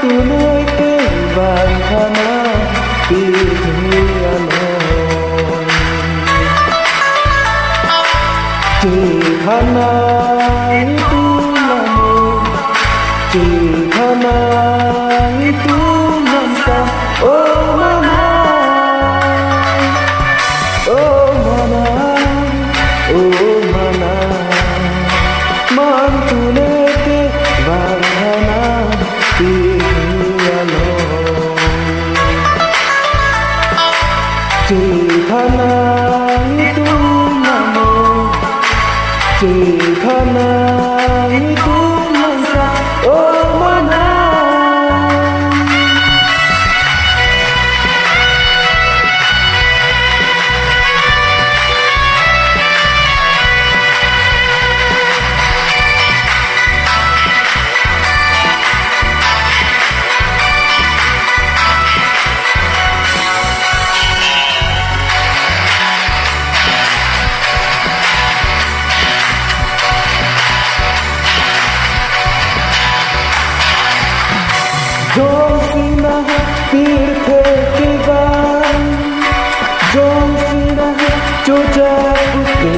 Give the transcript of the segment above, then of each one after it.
tuneke bangkana pilihanon Tihana itu namun Tihana itu nampak Oh mana Oh mana Oh mana Mantuneke bangkana pilihanon Tihana itu namun Tihana itu nampak Oh mana Jom sina pirte ke van Jom sina joja pute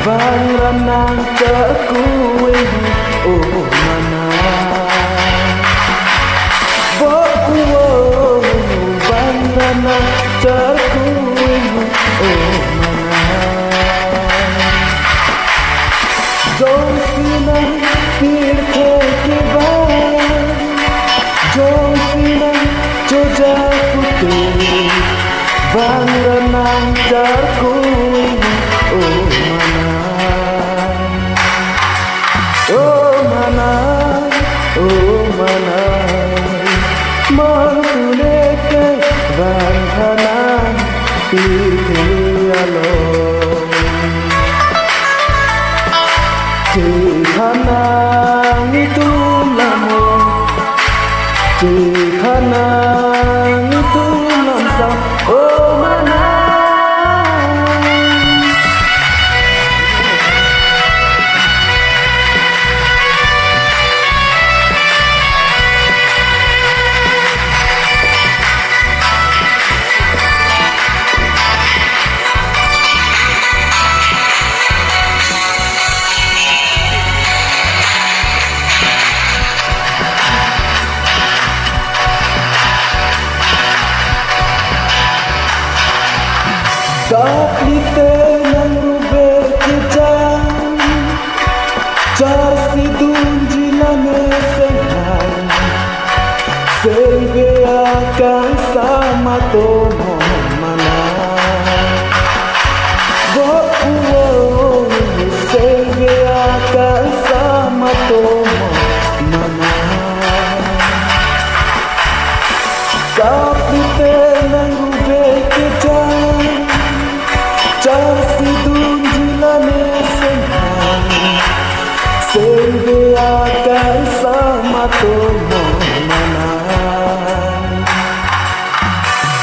Van ranang cakue Oh mana Bo Van ranang cakue Oh mana Jom sina pirte ke van Jom sina joja putih Bang renang jarkui Oh mana Oh mana Oh mana Mantuneke bangkana pilihanon Tihana itu namun Tihana itu nampak Oh mana Kaplite nang rube kejang Jar sidun jilane sehan Sebe akan sama tomo mana Bo sebe akan sama tomo mana Kaplite nang rube kejang Jar sidun jilane sehan Sebe akan sama tomo mana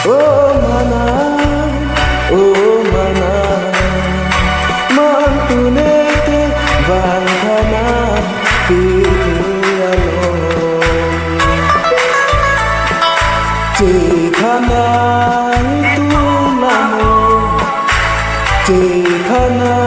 Oh mana Oh mana Mantuneke bangkana pilihanon Tihana itu namun Tihana